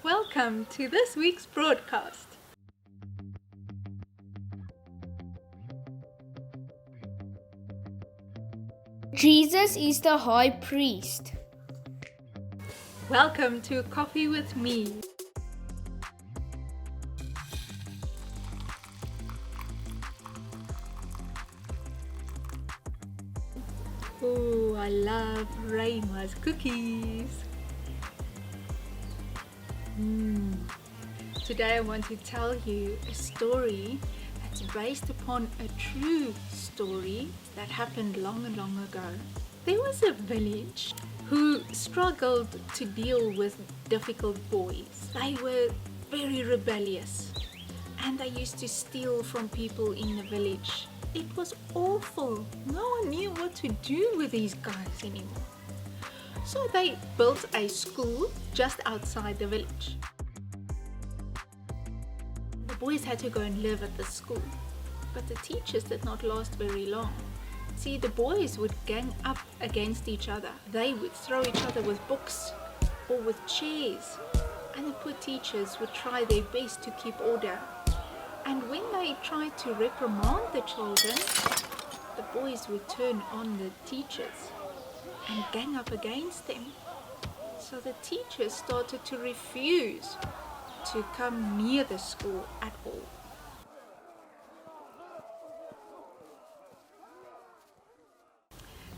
Welcome to this week's broadcast. Jesus is the high priest. Welcome to Coffee with Me. Oh, I love Rayma's cookies. Today I want to tell you a story that's based upon a true story that happened long ago. There was a village who struggled to deal with difficult boys. They were very rebellious and they used to steal from people in the village. It was awful. No one knew what to do with these guys anymore. So they built a school just outside the village. The boys had to go and live at the school, but the teachers did not last very long. See, the boys would gang up against each other. They would throw each other with books or with chairs, and the poor teachers would try their best to keep order. And when they tried to reprimand the children, the boys would turn on the teachers and gang up against them. So the teachers started to refuse to come near the school at all.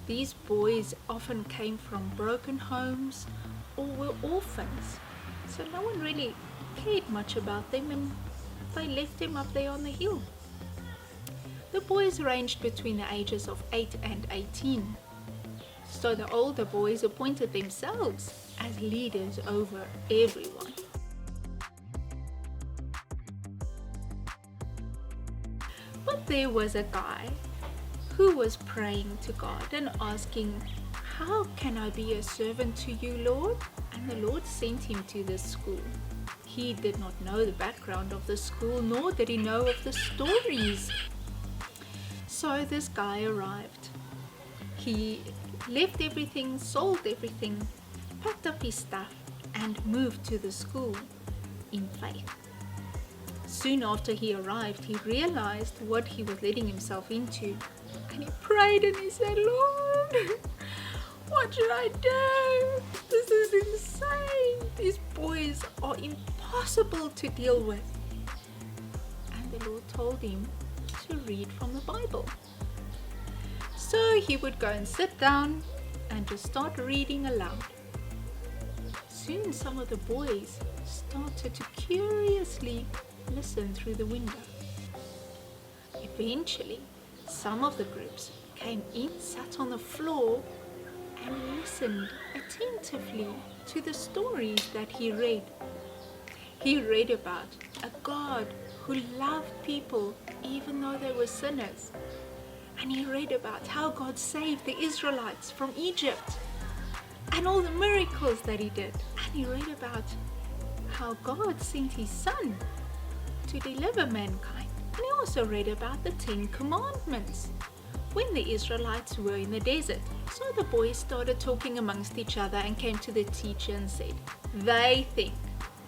These boys often came from broken homes or were orphans, so no one really cared much about them and they left them up there on the hill. The boys ranged between the ages of 8 and 18, so the older boys appointed themselves as leaders over everyone. But there was a guy who was praying to God and asking, "How can I be a servant to you, Lord?" And the Lord sent him to this school. He did not know the background of the school, nor did he know of the stories. So this guy arrived. He left everything, sold everything, packed up his stuff, and moved to the school in faith. Soon after he arrived, he realized what he was letting himself into, and he prayed and he said, "Lord, what should I do? This is insane. These boys are impossible to deal with." And the Lord told him to read from the Bible. So he would go and sit down and just start reading aloud. Soon some of the boys started to curiously listen through the window. Eventually, some of the groups came in, sat on the floor, and listened attentively to the stories that he read. He read about a God who loved people even though they were sinners. And he read about how God saved the Israelites from Egypt and all the miracles that he did. And he read about how God sent his Son to deliver mankind. And he also read about the 10 Commandments when the Israelites were in the desert. So the boys started talking amongst each other and came to the teacher and said, they think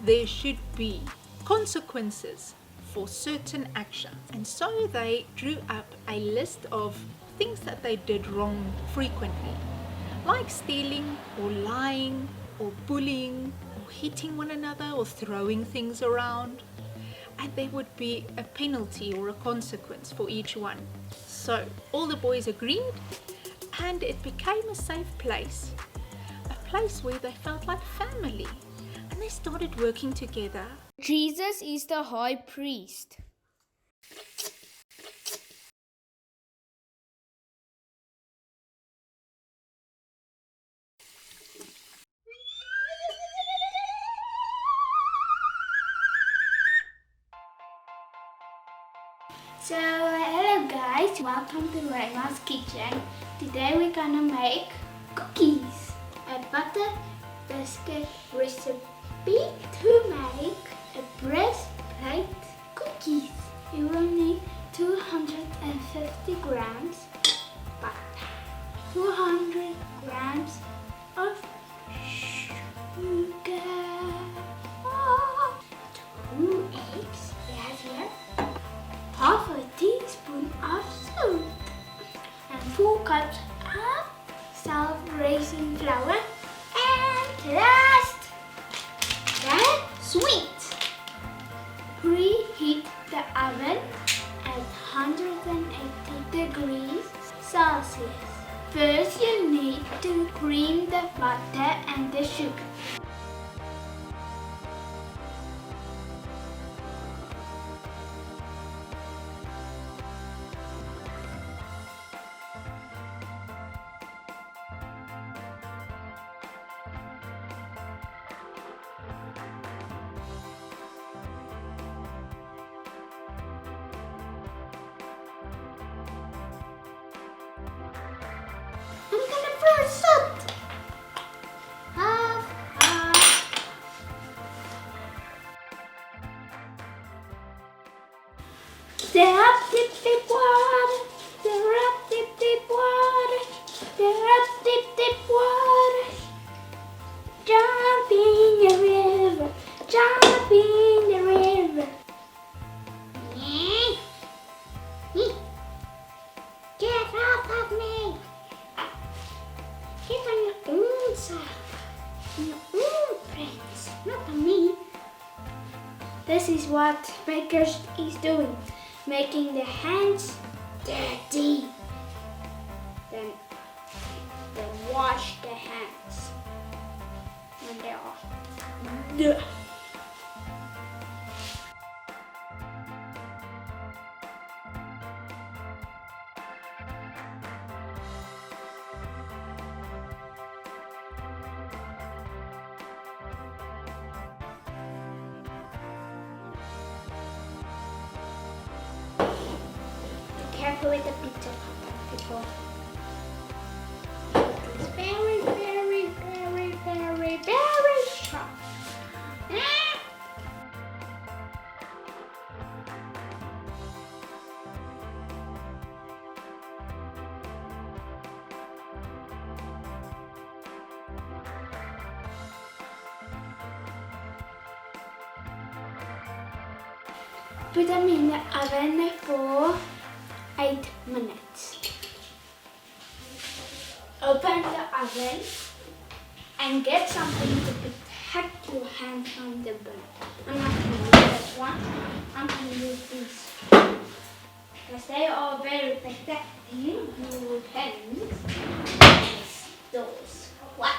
there should be consequences for certain action. And so they drew up a list of things that they did wrong frequently, like stealing or lying or bullying or hitting one another or throwing things around. And there would be a penalty or a consequence for each one. So all the boys agreed, and it became a safe place, a place where they felt like family, and they started working together. Jesus is the high priest. So hello guys, welcome to Rayma's kitchen. Today we're gonna make cookies. A butter biscuit recipe to make a breastplate cookies. You will need 250 grams butter, 200 grams of sugar, oven at 180 degrees Celsius. First, you need to cream the butter and the sugar. I'm gonna throw salt. Half. Stir up dip water. Stir up dip water. Stir up dip water. Jump in the river. Jump in the river. Get off of me. Get on your own self, on your own friends, not on me. This is what Bakers is doing, making the hands dirty. Then they wash the hands when they are dirty. Careful with the pizza people. It's very, very, very, very, very sharp. Put them in the oven for 8 minutes. Open the oven and get something to protect your hand from the burn. I'm not going to use this one. I'm going to use these. Because they are very protecting your hands. Those wax.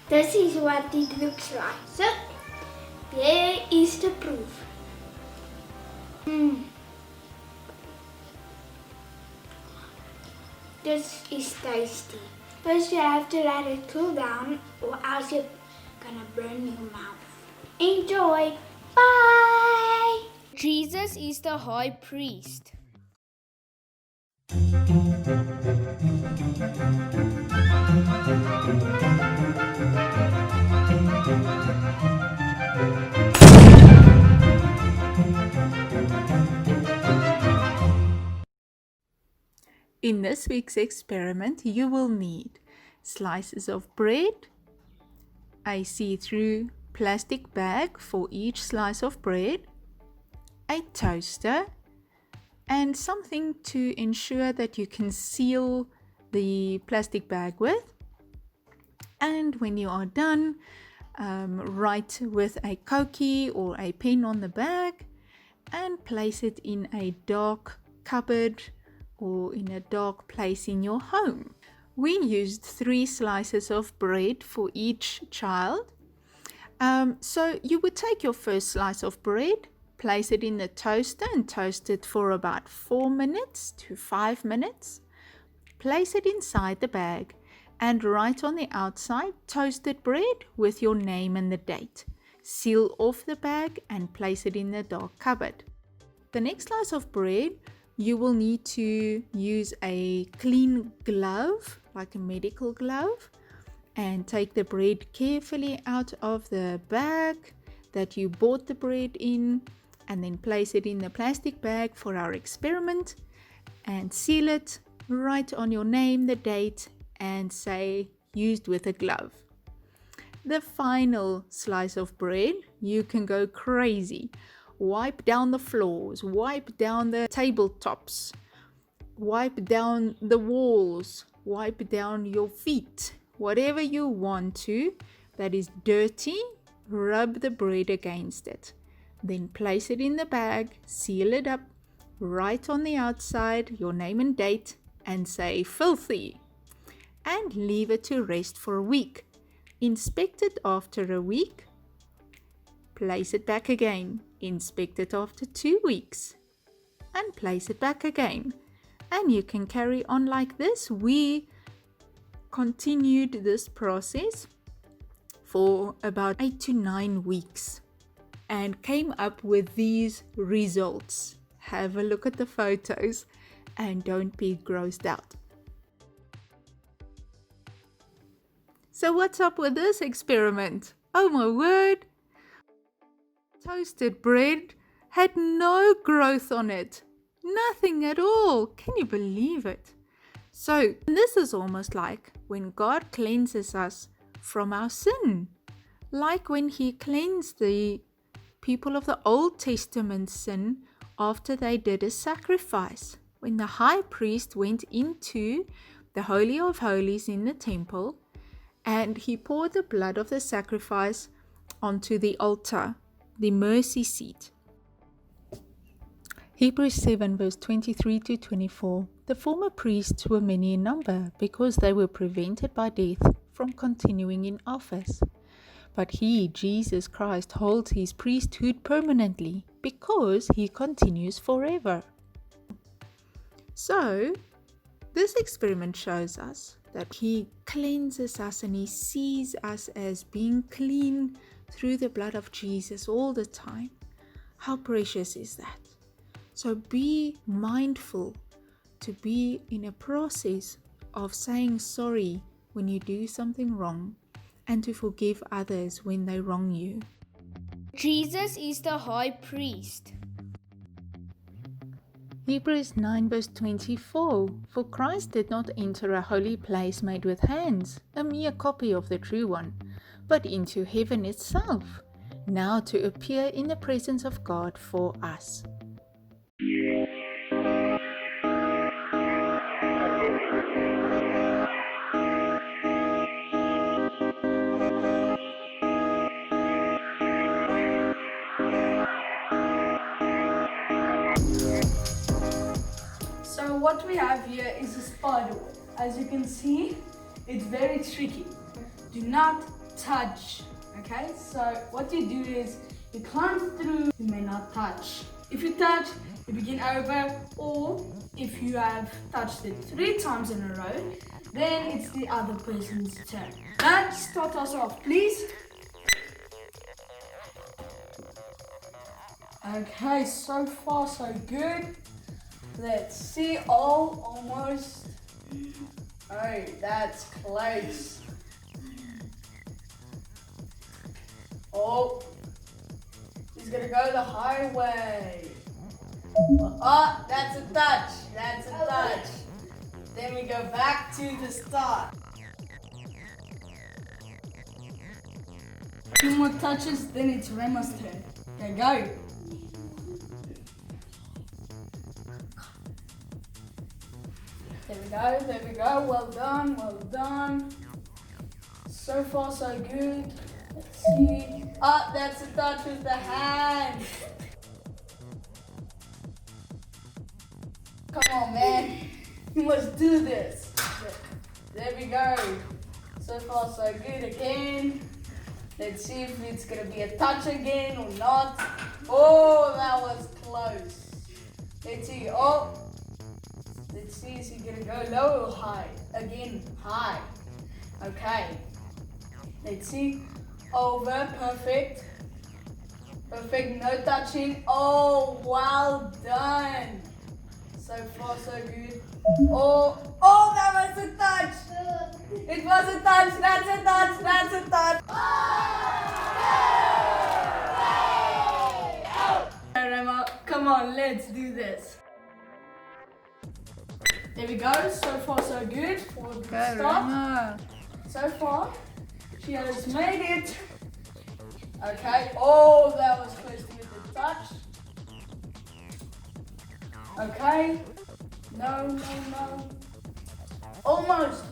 This is what it looks like. So, here is the proof. This is tasty. First you have to let it cool down or else you're gonna burn your mouth. Enjoy! Bye! Jesus is the high priest. In this week's experiment, you will need slices of bread, a see-through plastic bag for each slice of bread, a toaster, and something to ensure that you can seal the plastic bag with. And when you are done, write with a Koki or a pen on the bag and place it in a dark cupboard or in a dark place in your home. We used 3 slices of bread for each child. So you would take your first slice of bread, place it in the toaster and toast it for about 4 minutes to 5 minutes. Place it inside the bag and write on the outside toasted bread with your name and the date. Seal off the bag and place it in the dark cupboard. The next slice of bread, you will need to use a clean glove, like a medical glove, and take the bread carefully out of the bag that you bought the bread in, and then place it in the plastic bag for our experiment and seal it. Write on your name the date and say used with a glove. the final slice of bread, you can go crazy. Wipe down the floors, wipe down the tabletops, wipe down the walls, wipe down your feet, whatever you want to that is dirty, rub the bread against it. Then place it in the bag, seal it up, write on the outside your name and date, and say filthy, and leave it to rest for a week. Inspect it after a week, place it back again, inspect it after 2 weeks, and place it back again. And you can carry on like this. We continued this process for about 8 to 9 weeks and came up with these results. Have a look at the photos and don't be grossed out. So what's up with this experiment? Oh my word! Toasted bread had no growth on it. Nothing at all. Can you believe it? So this is almost like when God cleanses us from our sin. Like when He cleansed the people of the Old Testament sin after they did a sacrifice. When the high priest went into the Holy of Holies in the temple and he poured the blood of the sacrifice onto the altar, the mercy seat. Hebrews 7 verse 23 to 24. The former priests were many in number because they were prevented by death from continuing in office. But He, Jesus Christ, holds His priesthood permanently because He continues forever. So, this experiment shows us that He cleanses us and He sees us as being clean through the blood of Jesus all the time. How precious is that? So be mindful to be in a process of saying sorry when you do something wrong and to forgive others when they wrong you. Jesus is the high priest. Hebrews 9 verse 24. For Christ did not enter a holy place made with hands, a mere copy of the true one, but into heaven itself, now to appear in the presence of God for us. So what we have here is a spider web. As you can see, it's very tricky. Do not touch, okay? So what you do is you climb through, you may not touch. If you touch, you begin over, or if you have touched it 3 times in a row, then it's the other person's turn. Let's start us off, please. Okay, so far so good. Let's see. Oh, almost. Oh, that's close. Oh, he's gonna go the highway. Oh, that's a touch. That's a touch. Then we go back to the start. 2 more touches, then it's Rema's turn. Okay, go. There we go, well done, well done. So far so good. Let's see. Ah, that's a touch with the hand. Come on, man. You must do this. There we go. So far so good again. Let's see if it's gonna be a touch again or not. Oh, that was close. Let's see. Oh. Let's see, is he gonna go low or high? Again, high. Okay. Let's see. Over, perfect. Perfect, no touching. Oh, well done. So far, so good. Oh, that was a touch. It was a touch, that's a touch, that's a touch. Rema, come on, let's do this. There we go, so far so good for the start. So far, She has made it. Okay. Oh, that was close to get the touch. Okay. No, no, no. Almost.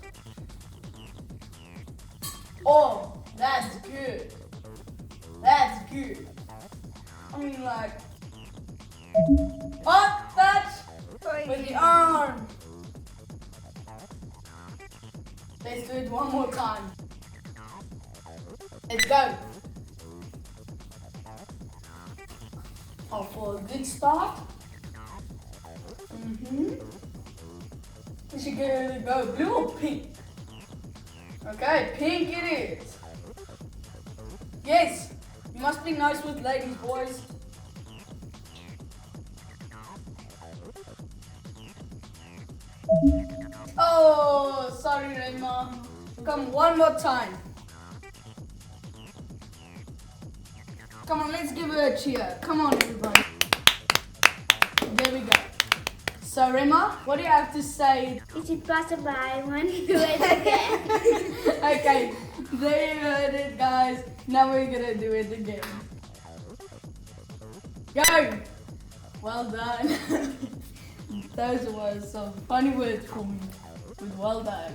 Oh, that's good. That's good. I mean, like, hot touch with the arm. Let's do it one more time. Let's go. Oh, for a good start. We should go blue or pink. Okay, pink it is. Yes, you must be nice with ladies, boys. Oh, sorry, Rema. Come one more time. Come on, let's give her a cheer. Come on, everybody. There we go. So, Rema, what do you have to say? Is it possible I want to do it again? Okay, there you heard it, guys. Now we're gonna do it again. Go! Well done. Those were some funny words for me. But well done.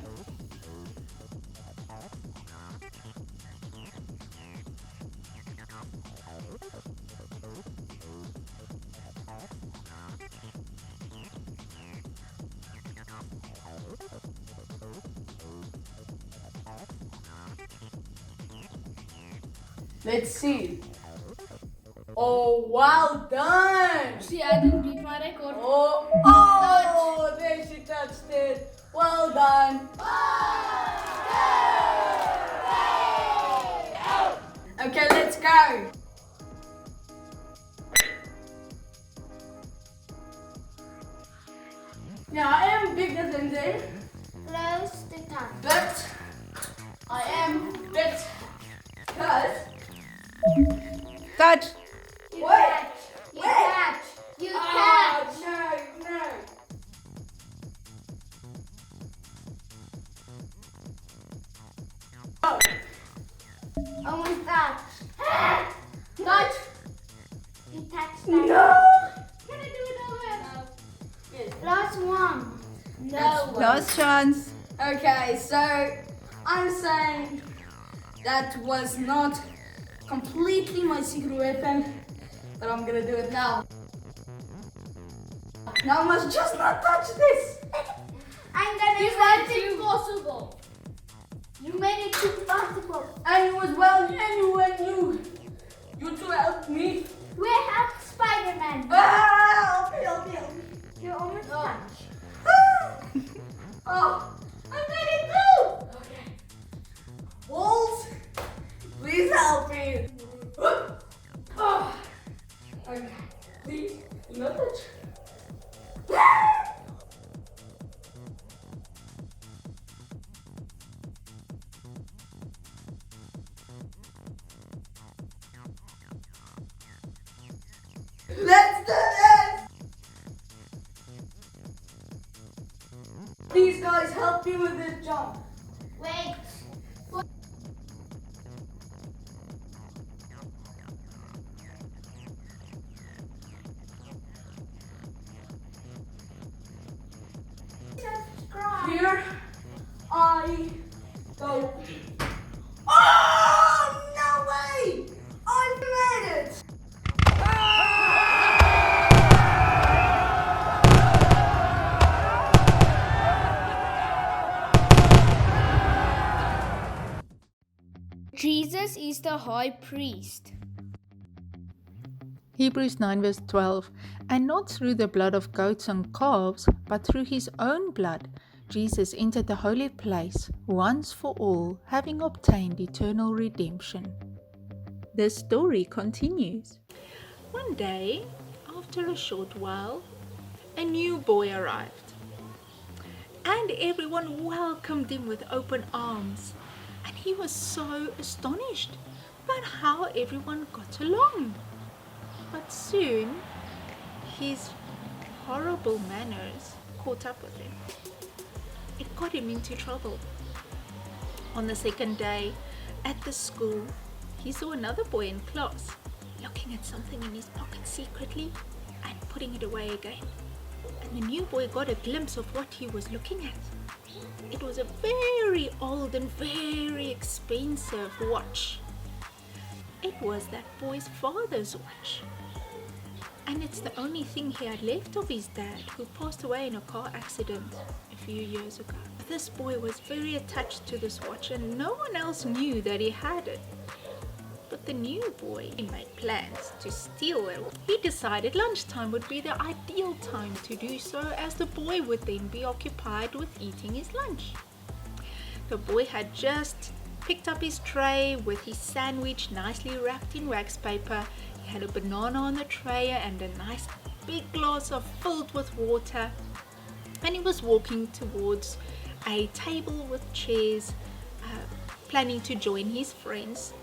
Let's see. Oh, well done! See, I didn't beat my record. Oh, there she touched it. Well done. Okay, let's go. Now, I am bigger than them, Close the tongue. but I am better. Because touch. You Wait. catch. You catch. You catch. No. Oh, Almost touch. touch. You touch that. No. Can I do it over? Yes. Last one. No. Last chance. Okay, so I'm saying that was not completely my secret weapon, but I'm gonna do it now. Now I must just not touch this. I'm gonna You touch made it it. impossible. You made it too possible. And it was well genuine. You two helped me. Where have Spider-Man? Ah, help me. You almost touched. Oh, I made it through. Okay. Wolves, please help me. Oh. Okay. Please, do not touch. Let's do this! Please, guys, help me with this jump. Wait. Subscribe. Here I go. Oh, no way! I made it! Jesus is the high priest. Hebrews 9 verse 12. And not through the blood of goats and calves, but through his own blood, Jesus entered the holy place once for all, having obtained eternal redemption. The story continues. One day, after a short while, a new boy arrived, and everyone welcomed him with open arms. And he was so astonished about how everyone got along. But soon, his horrible manners caught up with him. It got him into trouble. On the second day, At the school, he saw another boy in class looking at something in his pocket secretly and putting it away again. And the new boy got a glimpse of what he was looking at. It was a very old and very expensive watch. It was that boy's father's watch. And it's the only thing he had left of his dad, who passed away in a car accident a few years ago. This boy was very attached to this watch and no one else knew that he had it. But the new boy made plans to steal it. He decided lunchtime would be the ideal time to do so, as the boy would then be occupied with eating his lunch. The boy had just picked up his tray with his sandwich nicely wrapped in wax paper. He had a banana on the tray and a nice big glass filled with water. And he was walking towards a table with chairs, planning to join his friends.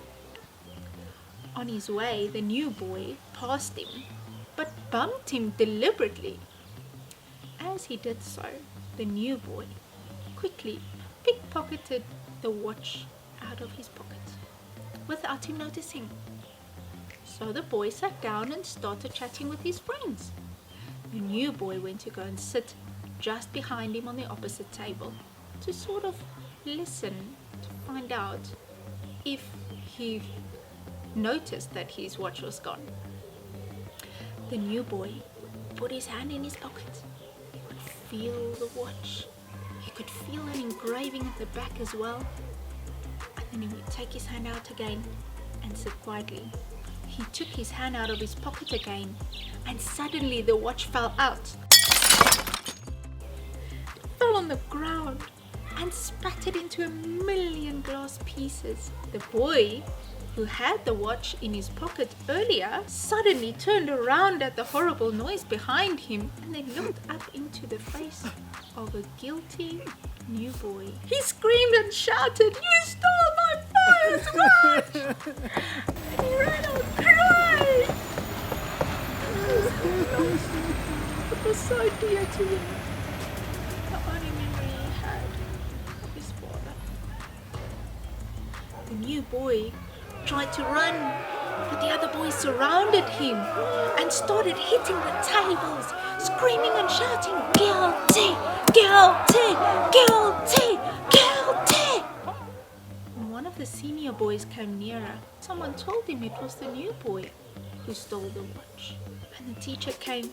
On his way, the new boy passed him, but bumped him deliberately. As he did so, the new boy quickly pickpocketed the watch out of his pocket without him noticing. So the boy sat down and started chatting with his friends. The new boy went to go and sit just behind him on the opposite table to sort of listen to find out if he noticed that his watch was gone. The new boy put his hand in his pocket. He could feel the watch. He could feel an engraving at the back as well. And then he would take his hand out again and sit quietly. He took his hand out of his pocket again, and suddenly the watch fell out. It fell on the ground and spattered into a million glass pieces. The boy, who had the watch in his pocket earlier, suddenly turned around at the horrible noise behind him and then looked up into the face of a guilty new boy. He screamed and shouted, "You stole my father's watch!" And he ran out crying. It was so dear to him. The only memory he had of his father. The new boy tried to run, but the other boys surrounded him and started hitting the tables, screaming and shouting, "Guilty! Guilty! Guilty! Guilty!" When one of the senior boys came nearer, someone told him it was the new boy who stole the watch. And the teacher came.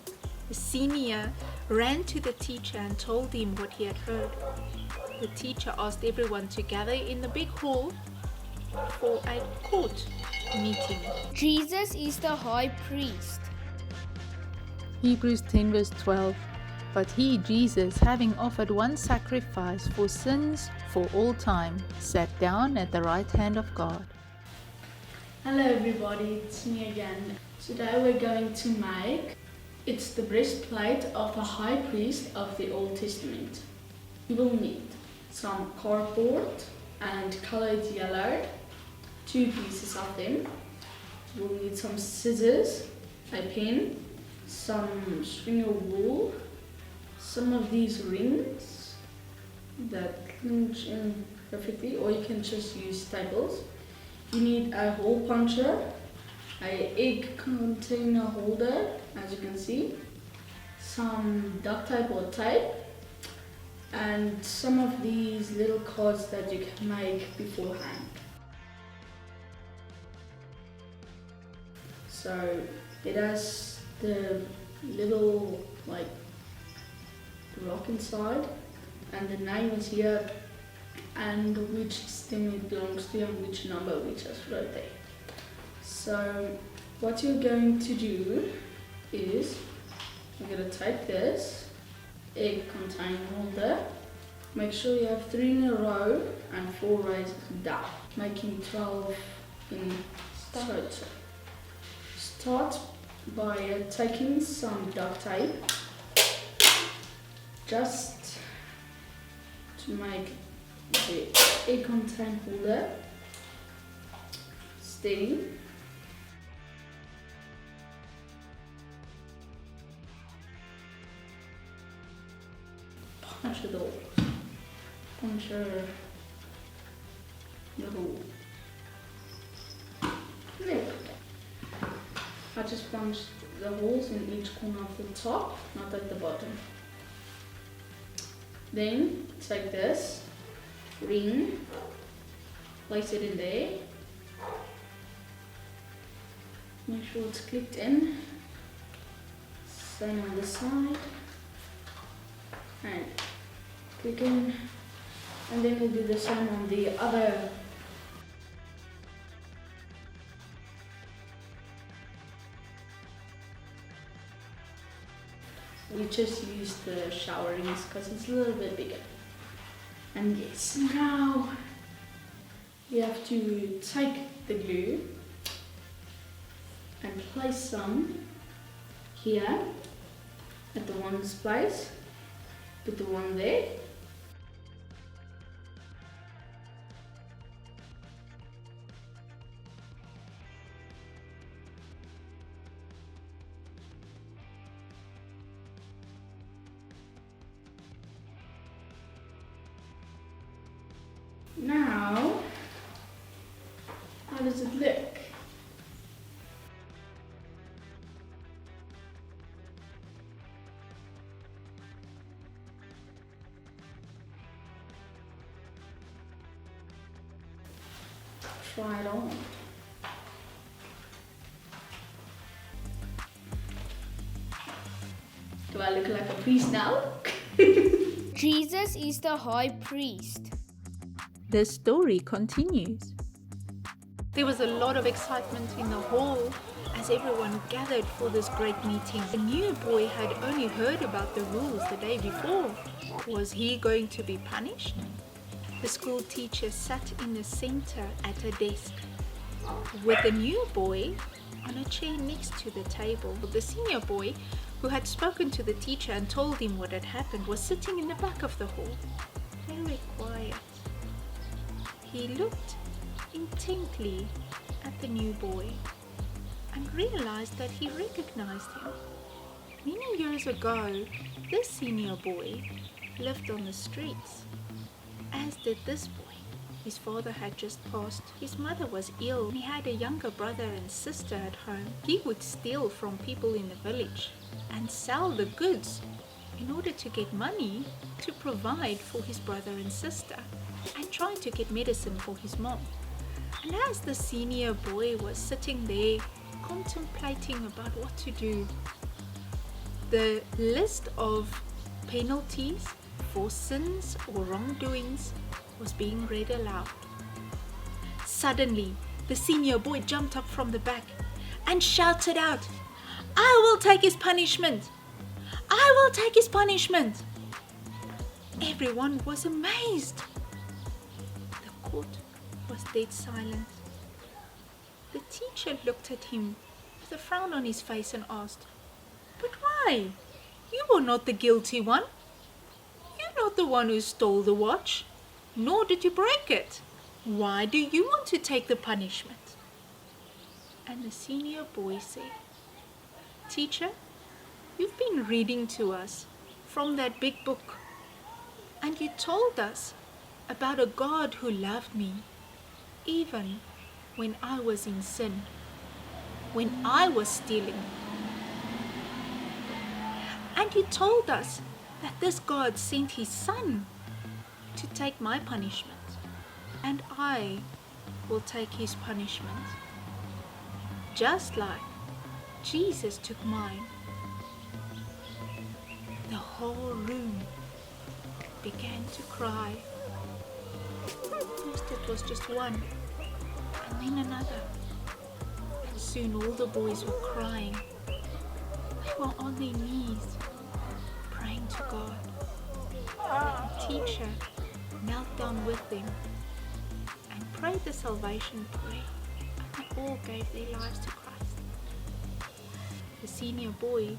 The senior ran to the teacher and told him what he had heard. The teacher asked everyone to gather in the big hall for a court meeting. Jesus is the high priest. Hebrews 10 verse 12. But he, Jesus, having offered one sacrifice for sins for all time, sat down at the right hand of God. Hello everybody, it's me again. Today we're going to make, it's the breastplate of the high priest of the Old Testament. You will need some cardboard and colored yellow, 2 pieces of them. We'll need some scissors, a pen, some string of wool, some of these rings that clinch in perfectly, or you can just use staples. You need a hole puncher, an egg container holder, as you can see, some duct tape or tape, and some of these little cards that you can make beforehand. So it has the little like rock inside, and the name is here, and which stem it belongs to and which number we just wrote there. So what you're going to do is you're going to take this egg container holder, make sure you have 3 in a row and 4 raised down, making 12 in total. Start by taking some duct tape just to make the egg container holder steady. Punch the hole. Punch the hole. There we go. I just punched the holes in each corner of the top, not at the bottom. Then take this ring, place it in there. Make sure it's clicked in. Same on this side. And click in. And then we'll do the same on the other. We just use the shower rings because it's a little bit bigger. And yes, now you have to take the glue and place some here at the one's place, put the one there. Now, how does it look? Try it on. Do I look like a priest now? Jesus is the high priest. The story continues. There was a lot of excitement in the hall as everyone gathered for this great meeting. The new boy had only heard about the rules the day before. Was he going to be punished? The school teacher sat in the center at a desk with the new boy on a chair next to the table. The senior boy, who had spoken to the teacher and told him what had happened, was sitting in the back of the hall, very quiet. He looked intently at the new boy and realized that he recognized him. Many years ago, this senior boy lived on the streets, as did this boy. His father had just passed. His mother was ill. He had a younger brother and sister at home. He would steal from people in the village and sell the goods in order to get money to provide for his brother and sister, and trying to get medicine for his mom. And as the senior boy was sitting there contemplating about what to do, the list of penalties for sins or wrongdoings was being read aloud. Suddenly, the senior boy jumped up from the back and shouted out, "I will take his punishment! I will take his punishment!" Everyone was amazed. The court was dead silent. The teacher looked at him with a frown on his face and asked, "But why? You were not the guilty one. You're not the one who stole the watch, nor did you break it. Why do you want to take the punishment?" And the senior boy said, "Teacher, you've been reading to us from that big book, and you told us about a God who loved me, even when I was in sin, when I was stealing. And you told us that this God sent his Son to take my punishment, and I will take his punishment, just like Jesus took mine." The whole room began to cry. First it was just one, and then another. And soon all the boys were crying. They were on their knees, praying to God. The teacher knelt down with them and prayed the salvation prayer, and they all gave their lives to Christ. The senior boy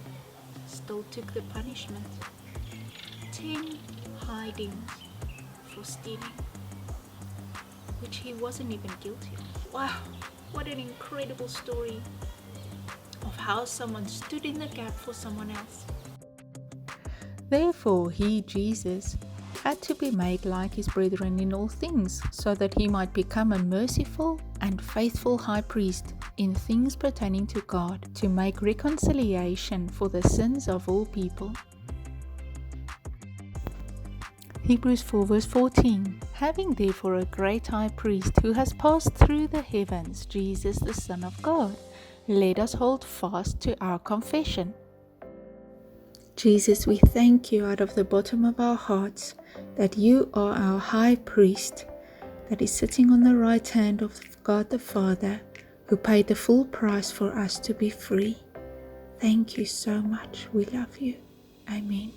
still took the punishment, 10 hidings for stealing, which he wasn't even guilty of. Wow, what an incredible story of how someone stood in the gap for someone else. Therefore he, Jesus, had to be made like his brethren in all things, so that he might become a merciful and faithful high priest in things pertaining to God, to make reconciliation for the sins of all people. Hebrews 4 verse 14. Having therefore a great high priest who has passed through the heavens, Jesus the Son of God, let us hold fast to our confession. Jesus, we thank you out of the bottom of our hearts that you are our high priest that is sitting on the right hand of God the Father, who paid the full price for us to be free. Thank you so much. We love you. Amen.